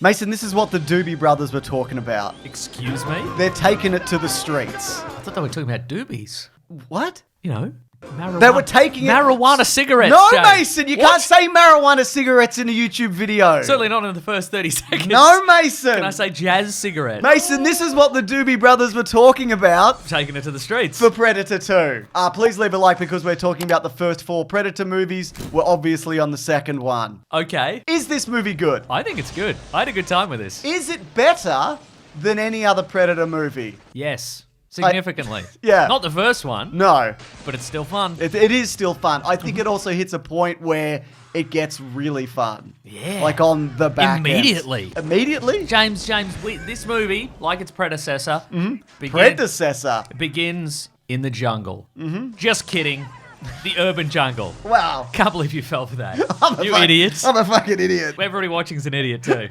Mason, this is what the Doobie Brothers were talking about. Excuse me? They're taking it to the streets. I thought they were talking about doobies. What? You know, marijuana. They were taking it... Marijuana cigarettes, No, James. Mason, you can't say marijuana cigarettes in a YouTube video. Certainly not in the first 30 seconds. No, Mason. Can I say jazz cigarette? Mason, this is what the Doobie Brothers were talking about. Taking it to the streets. For Predator 2. Please leave a like because we're talking about the first 4 Predator movies. We're obviously on the second one. Okay. Is this movie good? I think it's good. I had a good time with this. Is it better than any other Predator movie? Yes. Significantly. Yeah. Not the first one. No. But it's still fun. It is still fun. I think it also hits a point where it gets really fun. Yeah. Like on the back Immediately. end. Immediately? James, this movie, like its predecessor, begins in the jungle. Mm-hmm. Just kidding. The urban jungle. Wow. Can't believe you fell for that. You fuck- idiots. I'm a fucking idiot. Everybody watching's an idiot too.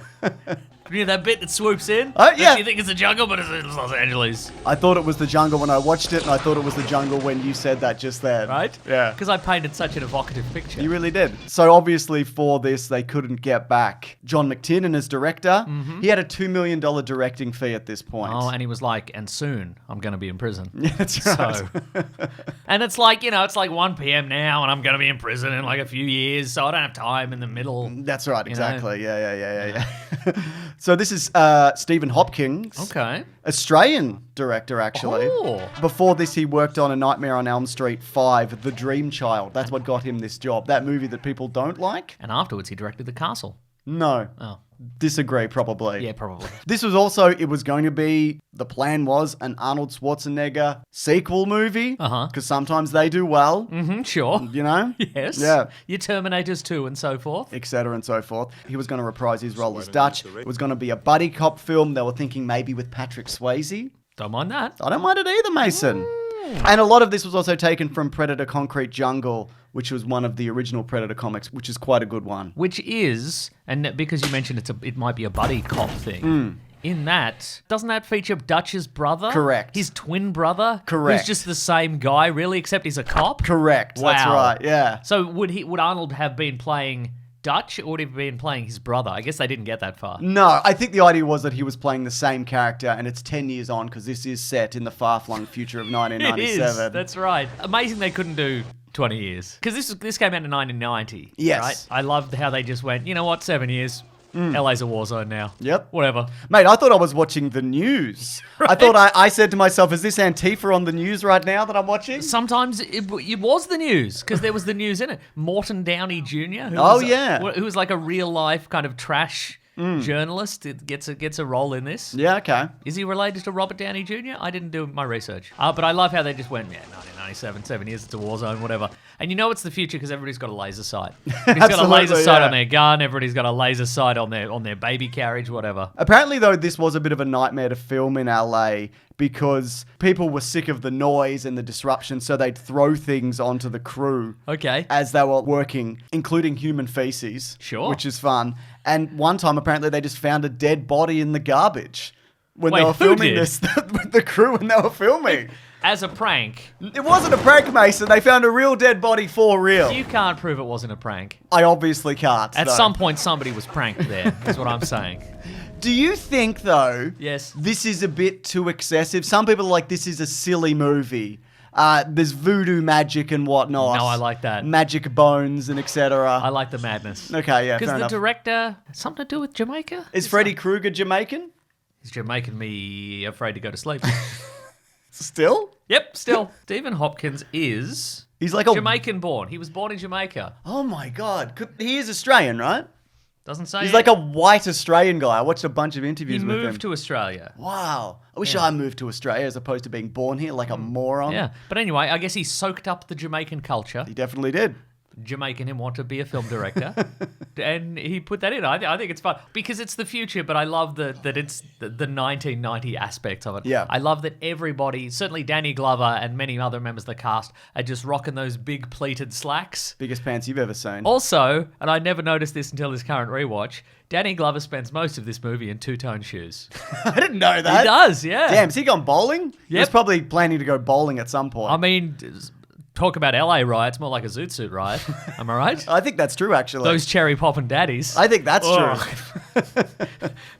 You know that bit that swoops in? Oh, yeah. You think it's the jungle, but it's Los Angeles. I thought it was the jungle when I watched it, and I thought it was the jungle when you said that just then. Right? Yeah. Because I painted such an evocative picture. You really did. So obviously for this, they couldn't get back John McTiernan as director. Mm-hmm. He had a $2 million directing fee at this point. Oh, and he was like, and soon I'm going to be in prison. Yeah, that's right. So, and it's like, it's like 1 p.m. now, and I'm going to be in prison in like a few years, so I don't have time in the middle. That's right, you exactly. Yeah. So this is Stephen Hopkins. Okay. Australian director, actually. Oh. Before this, he worked on A Nightmare on Elm Street 5, The Dream Child. That's what got him this job. That movie that people don't like? And afterwards, he directed The Castle. No. Oh. Disagree, probably. Yeah, probably. This was also, it was going to be, the plan was an Arnold Schwarzenegger sequel movie. Uh-huh. Because sometimes they do well, Mm-hmm, sure. you know? Yes. Yeah. Your Terminators 2 and so forth. Etc. and so forth. He was going to reprise his role as Dutch. It was going to be a buddy cop film. They were thinking maybe with Patrick Swayze. Don't mind that. I don't mind it either, Mason. And a lot of this was also taken from Predator Concrete Jungle, which was one of the original Predator comics, which is quite a good one. Which is, and because you mentioned it might be a buddy cop thing. In that, doesn't that feature Dutch's brother? Correct. His twin brother? Correct. Who's just the same guy, really, except he's a cop? Correct. Wow. That's right, yeah. So would Arnold have been playing Dutch, or would he have been playing his brother? I guess they didn't get that far. No, I think the idea was that he was playing the same character, and it's 10 years on, because this is set in the far-flung future of It 1997. is. That's right. Amazing they couldn't do 20 years. Because this came out in 1990. Yes. Right? I loved how they just went, you know what, 7 years. LA's a war zone now. Yep. Whatever. Mate, I thought I was watching the news. Right. I thought I said to myself, is this Antifa on the news right now that I'm watching? Sometimes it was the news, because there was the news in it. Morton Downey Jr., who was like a real-life kind of trash journalist, it gets a role in this. Yeah, okay. Is he related to Robert Downey Jr.? I didn't do my research. But I love how they just went, 1997, 7 years, it's a war zone, whatever. And it's the future because everybody's got a laser sight. Everybody's got a laser sight on their gun, everybody's got a laser sight on their baby carriage, whatever. Apparently, though, this was a bit of a nightmare to film in LA because people were sick of the noise and the disruption, so they'd throw things onto the crew. Okay. As they were working, including human feces. Sure. Which is fun. And one time, apparently, they just found a dead body in the garbage when Wait, they were who filming did? this. With the crew when they were filming. As a prank. It wasn't a prank, Mason. They found a real dead body for real. You can't prove it wasn't a prank. I obviously can't. At though. some point, somebody was pranked there, is what I'm saying. Do you think, though, Yes. this is a bit too excessive? Some people are like, this is a silly movie. There's voodoo magic and whatnot. No, I like that. Magic bones and etc. I like the madness. Okay, yeah, Because fair the enough. director, something to do with Jamaica? Is Freddy Krueger Jamaican? He's Jamaican me afraid to go to sleep. Still? Yep, still. Stephen Hopkins is He's like a... Jamaican born. He was born in Jamaica. Oh my God. He is Australian, right? Doesn't say He's it. like a white Australian guy. I watched a bunch of He interviews with him. moved to Australia. Wow. I wish I moved to Australia as opposed to being born here like a moron. Yeah. But anyway, I guess he soaked up the Jamaican culture. He definitely did. Jamaican him want to be a film director. And he put that in. I think it's fun because it's the future, but I love that it's the 1990 aspects of it. Yeah. I love that everybody, certainly Danny Glover and many other members of the cast, are just rocking those big pleated slacks. Biggest pants you've ever seen. Also, and I never noticed this until this current rewatch, Danny Glover spends most of this movie in two-tone shoes. I didn't know that. He does, yeah. Damn, has he gone bowling? He was Yep. probably planning to go bowling at some point. I mean, talk about LA riots, more like a zoot suit riot. Am I right? I think that's true, actually. Those cherry poppin' daddies. I think that's Ugh. true.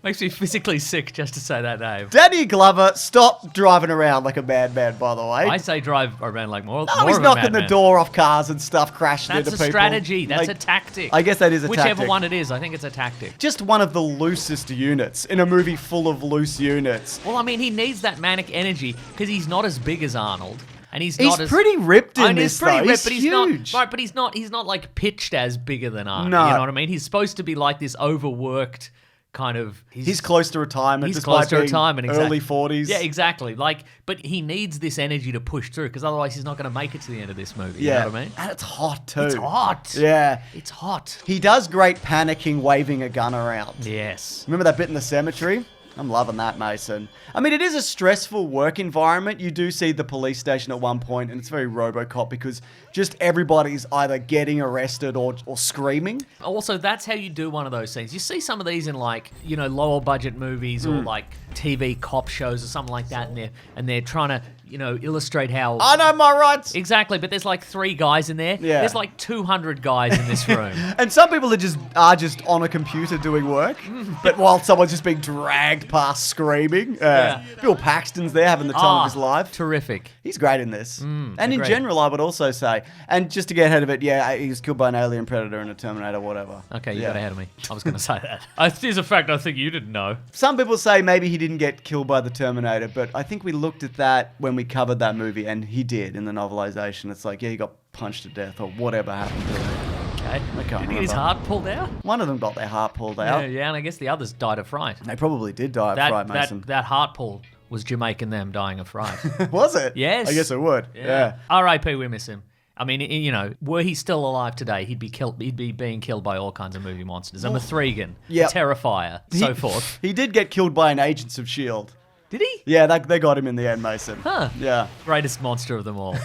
Makes me physically sick just to say that name. Danny Glover, stop driving around like a madman, by the way. I say drive around like more. Oh, he's of a knocking the madman. door off cars and stuff, crashing That's into a people. strategy. That's Like, a tactic. I guess that is a Whichever tactic. one it is, I think it's a tactic. Just one of the loosest units in a movie full of loose units. Well, I mean, he needs that manic energy because he's not as big as Arnold. And he's not as pretty ripped in I mean, this, he's pretty though. ripped, but He's he's huge. not. Right, but he's not like pitched as bigger than Arnold. No. You know what I mean? He's supposed to be like this overworked kind of. He's close to retirement. He's despite close to being retirement. Early Exactly. 40s. Yeah, exactly. Like, but he needs this energy to push through because otherwise he's not going to make it to the end of this movie. Yeah. You know what I mean? And it's hot, too. It's hot. Yeah. It's hot. He does great panicking, waving a gun around. Yes. Remember that bit in the cemetery? I'm loving that, Mason. I mean, it is a stressful work environment. You do see the police station at one point, and it's very RoboCop because just everybody's either getting arrested or screaming. Also, that's how you do one of those scenes. You see some of these in like, lower budget movies or like TV cop shows or something like that, and they're trying to, illustrate how. I know my rights. Exactly, but there's like 3 guys in there. Yeah. There's like 200 guys in this room. And some people are just on a computer doing work, but while someone's just being dragged past screaming. Yeah. Bill Paxton's there having the time of his life. Terrific. He's great in this. And in agreed. general, I would also say, and just to get ahead of it, yeah, he was killed by an alien predator in a Terminator, whatever. Okay, you Yeah. got ahead of me. I was going to say that. There's a fact I think you didn't know. Some people say maybe he didn't get killed by the Terminator, but I think we looked at that when we covered that movie, and he did in the novelization. It's like, yeah, he got punched to death or whatever happened to him. Okay. I can't Did he get his remember. heart pulled out? One of them got their heart pulled out. Yeah, and I guess the others died of fright. They probably did die of fright, Mason. That heart pull was Jamaican them dying of fright. Was it? Yes. I guess it would. Yeah. R.I.P. We miss him. I mean, were he still alive today, he'd be killed. He'd be being killed by all kinds of movie monsters. A Mithrigan, Yep. a Terrifier, so forth. He did get killed by an Agents of S.H.I.E.L.D. Did he? Yeah, they got him in the end, Mason. Huh. Yeah. Greatest monster of them all.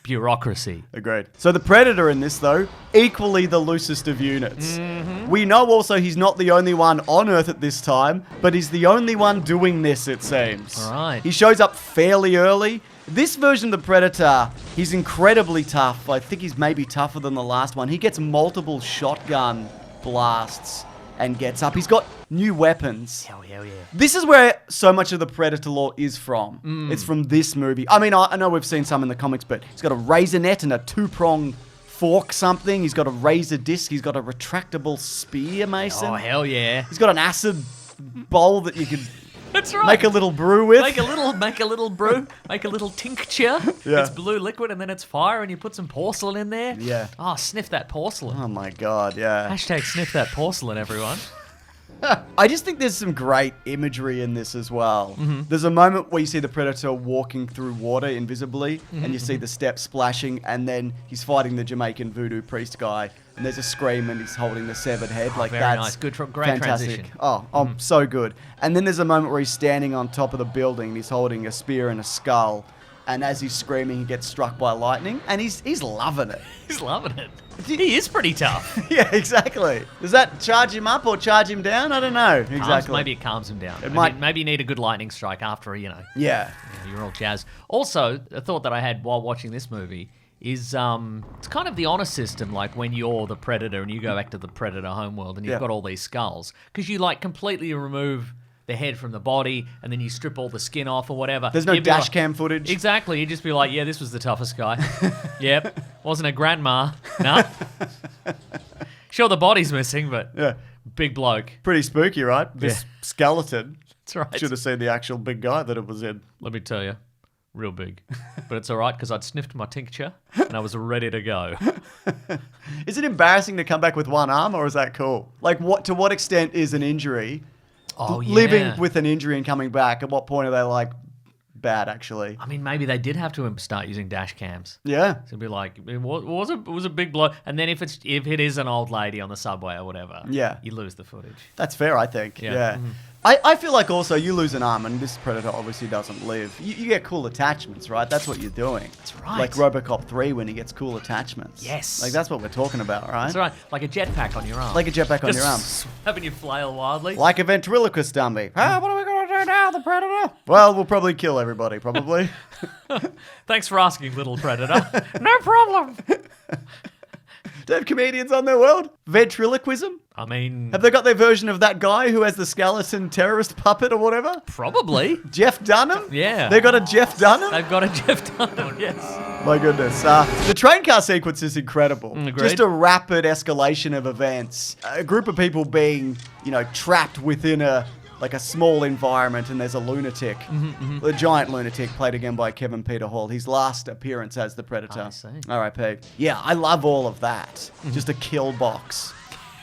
Bureaucracy. Agreed. So the Predator in this, though, equally the loosest of units. We know also he's not the only one on Earth at this time, but he's the only one doing this, it seems. All right. He shows up fairly early. This version of the Predator, he's incredibly tough. I think he's maybe tougher than the last one. He gets multiple shotgun blasts and gets up. He's got new weapons. Hell yeah. This is where so much of the Predator lore is from. It's from this movie. I mean, I know we've seen some in the comics, but he's got a razor net and a 2-prong fork something. He's got a razor disc. He's got a retractable spear, Mason. Oh, hell yeah. He's got an acid bowl that you could That's right. make a little brew with. Make a little brew, make a little tincture. Yeah. It's blue liquid and then it's fire and you put some porcelain in there. Yeah. Oh, sniff that porcelain. Oh my God, yeah. Hashtag sniff that porcelain, everyone. I just think there's some great imagery in this as well. There's a moment where you see the Predator walking through water invisibly, and you see the steps splashing, and then he's fighting the Jamaican voodoo priest guy, and there's a scream, and he's holding the severed head. Like very that's nice. Good great fantastic. transition. Oh, so good. And then there's a moment where he's standing on top of the building, and he's holding a spear and a skull, and as he's screaming, he gets struck by lightning, and he's loving it. He's loving it. He is pretty tough. Yeah, exactly. Does that charge him up or charge him down? I don't know. Exactly. Maybe it calms him down. might- Maybe you need a good lightning strike after, Yeah. you're all jazzed. Also, a thought that I had while watching this movie is it's kind of the honor system, like when you're the Predator and you go back to the Predator homeworld and you've Yeah. got all these skulls. Because you completely remove the head from the body and then you strip all the skin off or whatever. There's no You'd be dash like- cam footage. Exactly. You'd just be like, yeah, this was the toughest guy. Yep. Wasn't a grandma. Nah. Sure, the body's missing, but Yeah. big bloke. Pretty spooky, right? This skeleton. That's right. Should have seen the actual big guy that it was in. Let me tell you, real big. But it's all right because I'd sniffed my tincture and I was ready to go. Is it embarrassing to come back with one arm, or is that cool? Like, to what extent is an injury, Oh, yeah. living with an injury and coming back, at what point are they like, bad, actually? I mean, maybe they did have to start using dash cams. Yeah. So it'd be like, it was a big blow. And then if it is an old lady on the subway or whatever, Yeah. you lose the footage. That's fair, I think. Yeah. Yeah. Mhm. I feel like also you lose an arm, and this Predator obviously doesn't live. You get cool attachments, right? That's what you're doing. That's right. Like RoboCop 3 when he gets cool attachments. Yes. Like, that's what we're talking about, right? That's right. Like a jetpack on your arm. Like a jetpack on Just your arm. having you flail wildly. Like a ventriloquist dummy. Ah, what are we going to do now, the Predator? Well, we'll probably kill everybody, probably. Thanks for asking, little predator. No problem. Do they have comedians on their world? Ventriloquism? I mean, Have they got their version of that guy who has the skeleton terrorist puppet or whatever? probably. Jeff Dunham? Yeah. They got a Jeff Dunham? They've got a Jeff Dunham, yes. My goodness. The train car sequence is incredible. Agreed. Just a rapid escalation of events. A group of people being, trapped within a small environment, and there's a lunatic. A giant lunatic, played again by Kevin Peter Hall. His last appearance as the Predator. I see. R.I.P. Yeah, I love all of that. Just a kill box.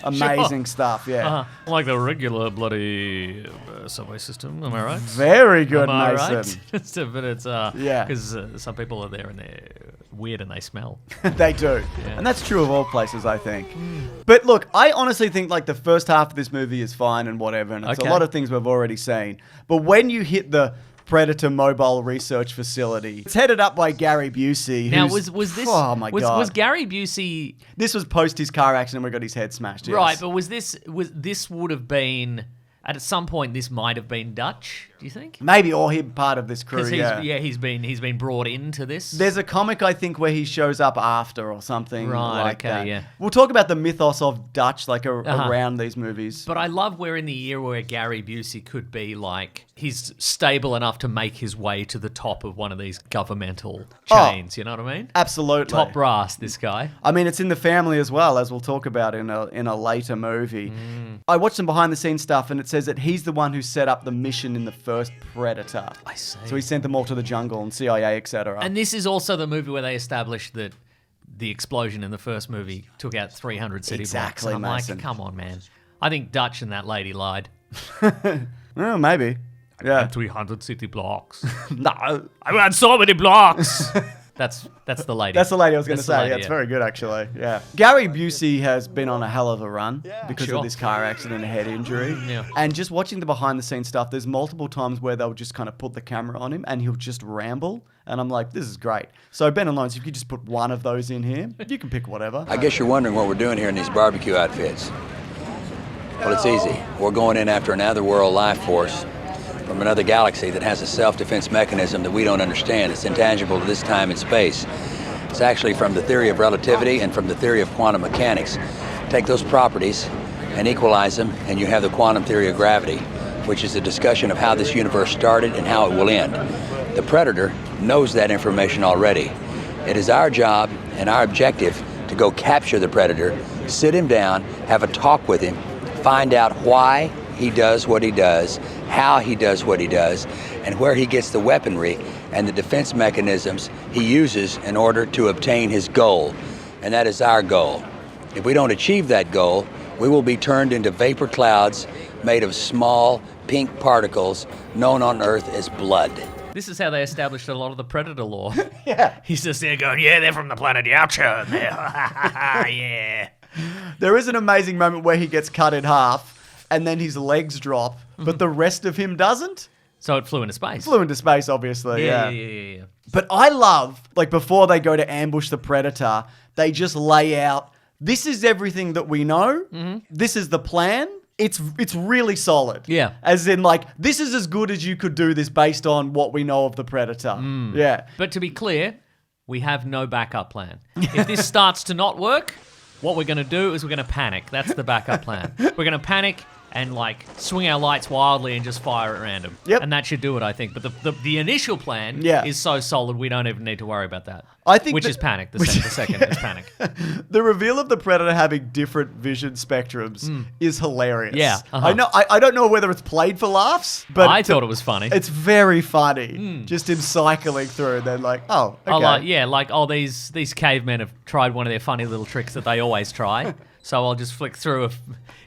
Amazing stuff, yeah. Like the regular bloody subway system, am I right? Very good, Am I Mason. right? But it's, Yeah. because some people are there and they're weird and they smell. They do. Yeah. And that's true of all places, I think. But look, I honestly think the first half of this movie is fine and whatever, and it's Okay. a lot of things we've already seen. But when you hit the Predator Mobile Research Facility, it's headed up by Gary Busey. Now, who's- was this... Oh my God. Was Gary Busey... This was post his car accident where he got his head smashed. Yes. Right, but this would have been... At some point, this might have been Dutch, do you think? Maybe, or him part of this crew, Because yeah. he's been brought into this. There's a comic, I think, where he shows up after or something Right, like okay, that. yeah. We'll talk about the mythos of Dutch, around these movies. But I love we're in the year where Gary Busey could be he's stable enough to make his way to the top of one of these governmental chains, you know what I mean? Absolutely. Top brass, this guy. I mean, it's in the family as well, as we'll talk about in a later movie. I watched some behind-the-scenes stuff, and it says that he's the one who set up the mission in the first Predator. I see. So he sent them all to the jungle and CIA, etc. And this is also the movie where they established that the explosion in the first movie took out 300 city Exactly, blocks. And I'm Mason. like, come on, man. I think Dutch and that lady lied. Oh, maybe. Yeah. 300 city blocks. No. I ran so many blocks. That's the lady. That's the lady I was going to That's the say. lady, Yeah, it's very good, actually. Yeah. Gary Busey has been on a hell of a run because Sure. of this car accident and head injury. Yeah. And just watching the behind-the-scenes stuff, there's multiple times where they'll just kind of put the camera on him and he'll just ramble. And I'm like, this is great. So Ben and Lawrence, if you just put one of those in here, you can pick whatever. I guess you're wondering what we're doing here in these barbecue outfits. Well, it's easy. We're going in after another world life force from another galaxy that has a self-defense mechanism that we don't understand. It's intangible to this time and space. It's actually from the theory of relativity and from the theory of quantum mechanics. Take those properties and equalize them, and you have the quantum theory of gravity, which is a discussion of how this universe started and how it will end. The Predator knows that information already. It is our job and our objective to go capture the Predator, sit him down, have a talk with him, find out why he does what he does, how he does what he does, and where he gets the weaponry and the defense mechanisms he uses in order to obtain his goal. And that is our goal. If we don't achieve that goal, we will be turned into vapor clouds made of small pink particles known on Earth as blood. This is how they established a lot of the Predator lore. Yeah. He's just there going, yeah, they're from the planet Yautja. And they're, yeah. There is an amazing moment where he gets cut in half and then his legs drop, but the rest of him doesn't. So it flew into space. Flew into space, obviously. Yeah. But I love, before they go to ambush the Predator, they just lay out, this is everything that we know. This is the plan. It's really solid. Yeah. As in, this is as good as you could do this based on what we know of the Predator. Yeah. But to be clear, we have no backup plan. If this starts to not work, what we're going to do is we're going to panic. That's the backup plan. We're going to panic and swing our lights wildly and just fire at random. Yep. And that should do it, I think. But the initial plan is so solid we don't even need to worry about that. I think Which is panic. The second is panic. The reveal of the Predator having different vision spectrums is hilarious. Yeah, I don't know whether it's played for laughs, but I thought it was funny. It's very funny. Just him cycling through and then oh, okay. These cavemen have tried one of their funny little tricks that they always try. So I'll just flick through.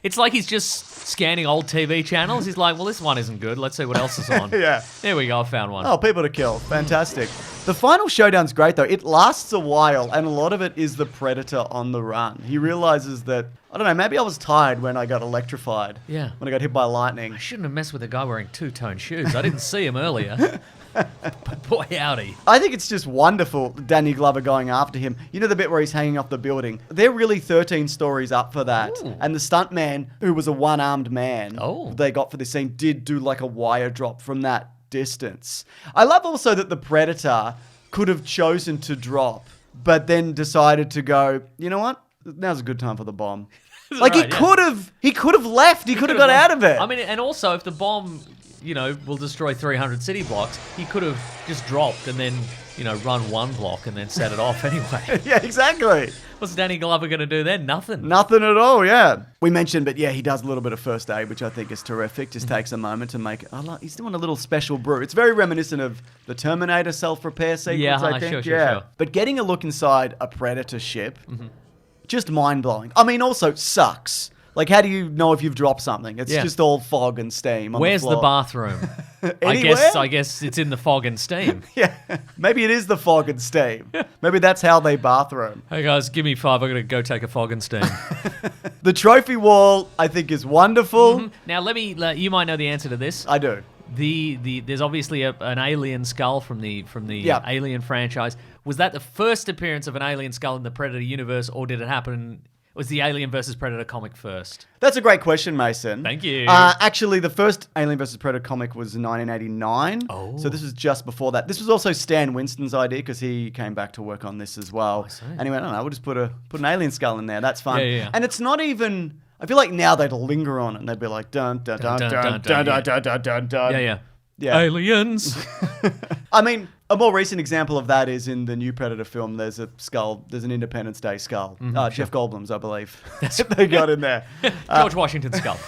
It's like he's just scanning old TV channels. He's like, well, this one isn't good. Let's see what else is on. Yeah. There we go. I found one. Oh, people to kill. Fantastic. The final showdown's great, though. It lasts a while, and a lot of it is the Predator on the run. He realizes that, I don't know, maybe I was tired when I got electrified. Yeah. When I got hit by lightning. I shouldn't have messed with a guy wearing two-tone shoes. I didn't see him earlier. But boy, howdy. I think it's just wonderful, Danny Glover going after him. You know the bit where he's hanging off the building? They're really 13 stories up for that. Ooh. And the stuntman, who was a one-armed man, they got for this scene, did do a wire drop from that distance. I love also that the Predator could have chosen to drop, but then decided to go, you know what? now's a good time for the bomb. Is it Like right? Yeah. he could have left. He could have got out of it. I mean, and also if the bomb, will destroy 300 city blocks, he could have just dropped and then, run one block and then set it off anyway. yeah, exactly. What's Danny Glover going to do then? Nothing. Nothing at all, yeah. We mentioned, but yeah, he does a little bit of first aid, which I think is terrific. Just takes a moment to make it. He's doing a little special brew. It's very reminiscent of the Terminator self-repair sequence, I think. Sure. But getting a look inside a Predator ship, just mind-blowing. I mean, also sucks. Like, how do you know if you've dropped something? It's just all fog and steam on Where's the the floor. bathroom? Anywhere? I guess it's in the fog and steam. Yeah, maybe it is the fog and steam. Maybe that's how they bathroom. Hey guys, give me 5. I'm gonna go take a fog and steam. The trophy wall, I think, is wonderful. Now you might know the answer to this. I do. There's obviously an alien skull from the Alien franchise. Was that the first appearance of an alien skull in the Predator universe, or did it happen? Was the Alien vs. Predator comic first? That's a great question, Mason. Thank you. Actually, the first Alien vs. Predator comic was in 1989. Oh. So this was just before that. This was also Stan Winston's idea because he came back to work on this as well. I see. And he went, we'll just put an alien skull in there. That's fun. Yeah. And it's not even... I feel like now they'd linger on it and they'd be like, dun, dun, dun, dun, dun, dun, dun, dun, dun, dun, dun. Yeah. Aliens. I mean, a more recent example of that is in the new Predator film. There's a skull. There's an Independence Day skull. Jeff Goldblum's, I believe. They got in there. George Washington's skull.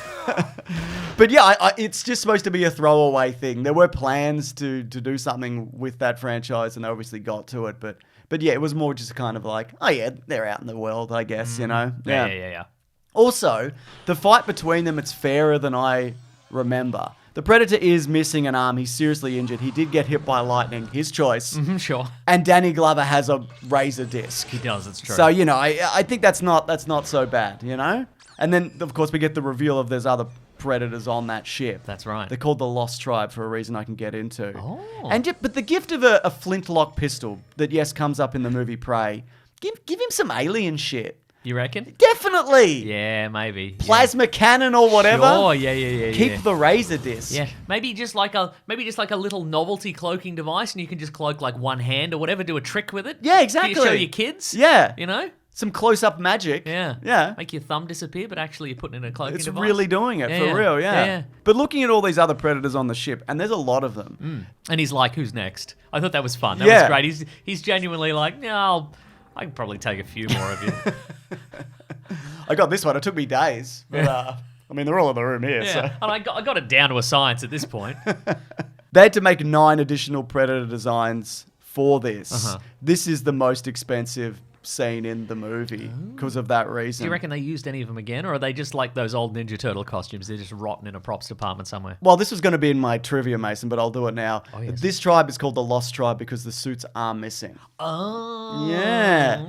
But yeah, it's just supposed to be a throwaway thing. There were plans to do something with that franchise, and they obviously got to it. But yeah, it was more just kind of like, oh yeah, they're out in the world, I guess, Yeah. Also, the fight between them, it's fairer than I remember. The Predator is missing an arm. He's seriously injured. He did get hit by lightning. His choice. Sure. And Danny Glover has a razor disc. He does, it's true. So, I think that's not so bad, And then, of course, we get the reveal of there's other Predators on that ship. That's right. They're called the Lost Tribe for a reason I can get into. Oh. But the gift of a flintlock pistol that, yes, comes up in the movie Prey, give him some alien shit. You reckon? Definitely. Yeah, maybe. Plasma cannon or whatever. Sure, yeah. Keep the razor disc. Yeah, maybe just like a little novelty cloaking device, and you can just cloak like one hand or whatever, do a trick with it. Yeah, exactly. Can you show your kids. Yeah. Some close-up magic. Yeah. Make your thumb disappear, but actually you're putting in a cloaking It's device. really doing it, for real, yeah. But looking at all these other Predators on the ship, and there's a lot of them. And he's like, who's next? I thought that was fun. That was great. He's genuinely like, no, I can probably take a few more of you. I got this one. It took me days. But, I mean, they're all in the room here. Yeah, So. and I got it down to a science at this point. They had to make 9 additional Predator designs for this. Uh-huh. This is the most expensive scene in the movie because of that reason. Do you reckon they used any of them again, or are they just like those old Ninja Turtle costumes? They're just rotten in a props department somewhere. Well, this was going to be in my trivia, Mason, but I'll do it now. Oh, yes. This tribe is called the Lost Tribe because the suits are missing. Oh. Yeah.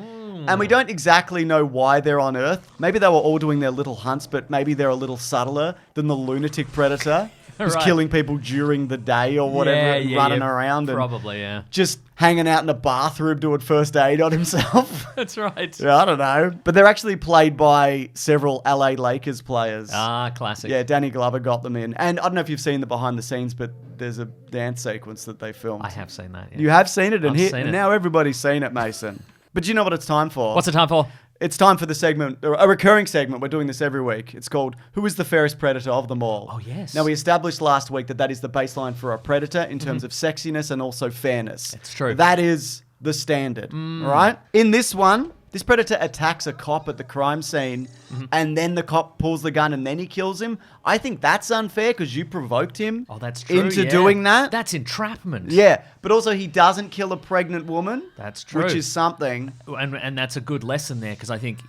And we don't exactly know why they're on Earth. Maybe they were all doing their little hunts, but maybe they're a little subtler than the lunatic Predator who's Right. killing people during the day or whatever and running around and Probably, yeah. just hanging out in a bathroom doing first aid on himself. That's right. Yeah, I don't know. But they're actually played by several LA Lakers players. Ah, classic. Yeah, Danny Glover got them in. And I don't know if you've seen the behind the scenes, but there's a dance sequence that they filmed. I have seen that. Yeah. You have seen it, and I've here, seen it. now everybody's seen it, Mason. But do you know what it's time for? What's the time for? It's time for the segment, a recurring segment. We're doing this every week. It's called Who is the Fairest Predator of them all? Oh, yes. Now, we established last week that is the baseline for a predator in terms of sexiness and also fairness. It's true. That is the standard, right? In this one, this predator attacks a cop at the crime scene, and then the cop pulls the gun and then he kills him. I think that's unfair because you provoked him That's true. into yeah. doing that. That's entrapment. Yeah, but also he doesn't kill a pregnant woman. That's true. Which is something. And that's a good lesson there because I think,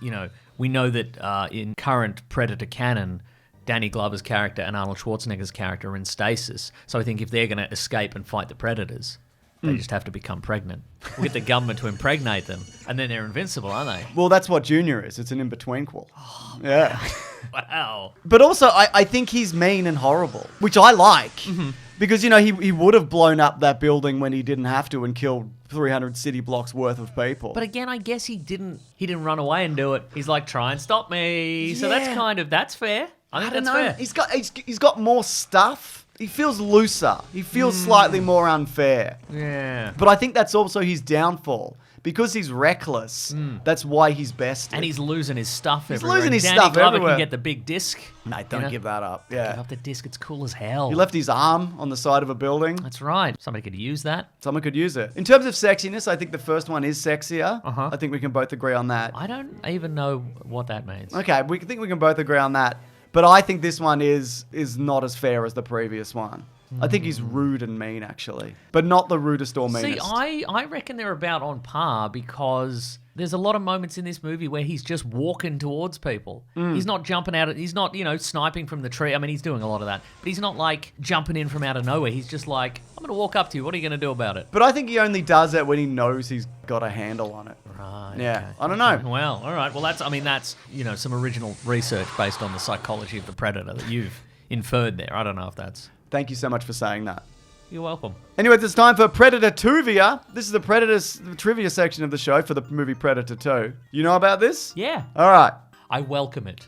we know that in current Predator canon, Danny Glover's character and Arnold Schwarzenegger's character are in stasis. So I think if they're going to escape and fight the Predators, they just have to become pregnant. We'll get the government to impregnate them, and then they're invincible, aren't they? Well, that's what Junior is. It's an in-betweenquel. Yeah. Wow. But also, I think he's mean and horrible, which I like. Because, he would have blown up that building when he didn't have to and killed 300 city blocks worth of people. But again, I guess he didn't run away and do it. He's like, try and stop me. So Yeah. that's fair. I think don't that's know. fair. He's got more stuff. He feels looser. He feels slightly more unfair. Yeah. But I think that's also his downfall. because he's reckless. That's why he's best. And he's losing his stuff He's everywhere. losing his Danny stuff Glover everywhere. can get the big disc. Mate, don't give that up. Yeah. Give up the disc. It's cool as hell. He left his arm on the side of a building. That's right. Somebody could use that. Someone could use it. In terms of sexiness, I think the first one is sexier. Uh-huh. I think we can both agree on that. I don't even know what that means. Okay, we think we can both agree on that. But I think this one is not as fair as the previous one. I think he's rude and mean, actually. But not the rudest or meanest. See, I reckon they're about on par because there's a lot of moments in this movie where he's just walking towards people. He's not jumping out. He's not, sniping from the tree. I mean, he's doing a lot of that. But he's not, like, jumping in from out of nowhere. He's just like, I'm going to walk up to you. What are you going to do about it? But I think he only does it when he knows he's got a handle on it. Right. Yeah, okay. I don't know. Well, all right. Well, that's some original research based on the psychology of the predator that you've inferred there. I don't know if that's... Thank you so much for saying that. You're welcome. Anyways, it's time for Predator Trivia. This is the Predator's trivia section of the show for the movie Predator 2. You know about this? Yeah. All right. I welcome it.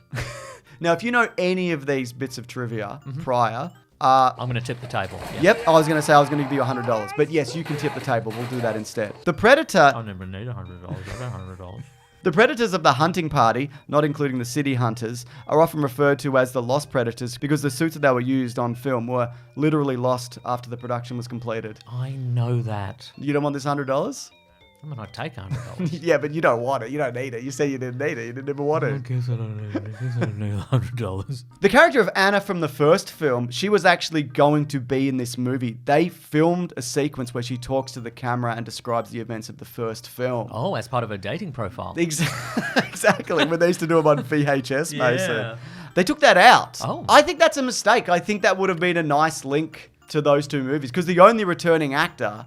Now, if you know any of these bits of trivia prior... I'm going to tip the table. Yeah. Yep, I was going to say I was going to give you $100. But yes, you can tip the table. We'll do that instead. The Predator... I never need $100. I got $100. The predators of the hunting party, not including the city hunters, are often referred to as the lost predators because the suits that were used on film were literally lost after the production was completed. I know that. You don't want this $100? I'm going to take $100. Yeah, but you don't want it. You don't need it. You say you didn't need it. You didn't ever want I it. guess I don't need it. I guess I don't need $100. The character of Anna from the first film, she was actually going to be in this movie. They filmed a sequence where she talks to the camera and describes the events of the first film. Oh, as part of her dating profile. Exactly. When they used to do them on VHS, Yeah. Mason. They took that out. Oh. I think that's a mistake. I think that would have been a nice link to those two movies because the only returning actor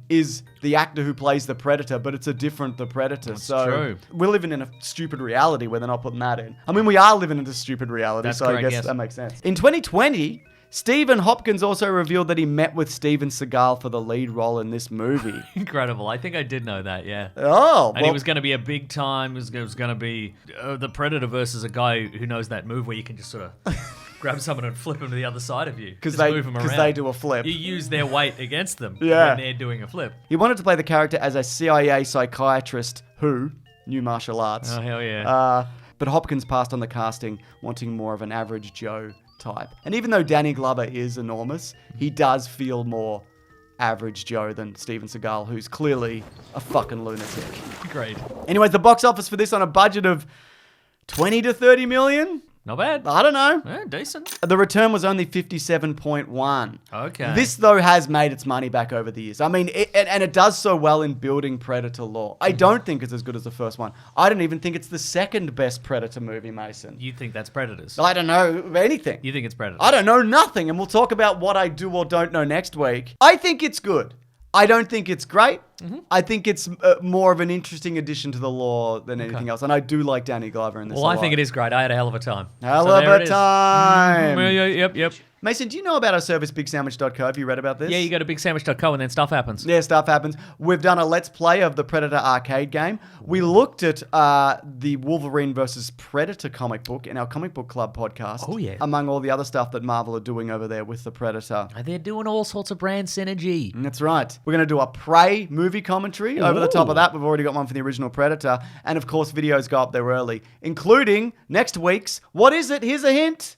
is the actor who plays the Predator, but it's a different The Predator. That's so true. we're living in a stupid reality where they're not putting that in. I mean, we are living in a stupid reality, That's so I correct, guess yes. that makes sense. In 2020, Stephen Hopkins also revealed that he met with Steven Seagal for the lead role in this movie. Incredible. I think I did know that, yeah. Oh, And it was going to be a big time. It was going to be the Predator versus a guy who knows that move where you can just sort of grab someone and flip them to the other side of you. because Just move them around. they do a flip. You use their weight against them Yeah. when they're doing a flip. He wanted to play the character as a CIA psychiatrist who knew martial arts. Oh, hell yeah. But Hopkins passed on the casting, wanting more of an average Joe type. And even though Danny Glover is enormous, he does feel more average Joe than Steven Seagal, who's clearly a fucking lunatic. Great. Anyways, the box office for this on a budget of 20 to 30 million? Not bad. I don't know. Yeah, decent. The return was only 57.1. Okay. This, though, has made its money back over the years. I mean, and it does so well in building Predator lore. I don't think it's as good as the first one. I don't even think it's the second best Predator movie, Mason. You think that's Predators? I don't know anything. You think it's Predators? I don't know nothing, and we'll talk about what I do or don't know next week. I think it's good. I don't think it's great. I think it's more of an interesting addition to the lore than anything else. And I do like Danny Glover in this Well, I think it is great. I had a hell of a time. Hell of a time. Yep. Mason, do you know about our service, bigsandwich.co? Have you read about this? Yeah, you go to bigsandwich.co and then stuff happens. Yeah, stuff happens. We've done a Let's Play of the Predator arcade game. We looked at the Wolverine versus Predator comic book in our Comic Book Club podcast. Oh, yeah. Among all the other stuff that Marvel are doing over there with the Predator. They're doing all sorts of brand synergy. That's right. We're going to do a Prey movie commentary. Over the top of that, we've already got one for the original Predator. And of course, videos go up there early, including next week's What Is It? Here's a hint.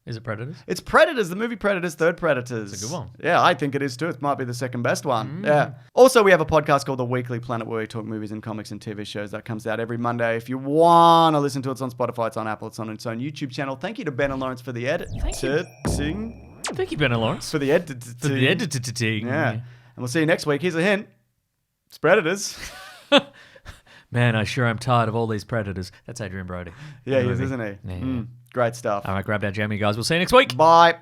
Is it Predators? It's Predators, the movie Predators, third Predators. It's a good one. Yeah, I think it is too. It might be the second best one. Yeah. Also, we have a podcast called The Weekly Planet where we talk movies and comics and TV shows. That comes out every Monday. If you want to listen to it, it's on Spotify, it's on Apple, it's on its own YouTube channel. Thank you to Ben and Lawrence for the editing. Thank you, Ben and Lawrence. For the editing. For the editing. Yeah. And we'll see you next week. Here's a hint. It's Predators. Man, I sure am tired of all these Predators. That's Adrian Brody. Yeah, he is, isn't he? Yeah. Great stuff. All right, grab that jammy, guys. We'll see you next week. Bye.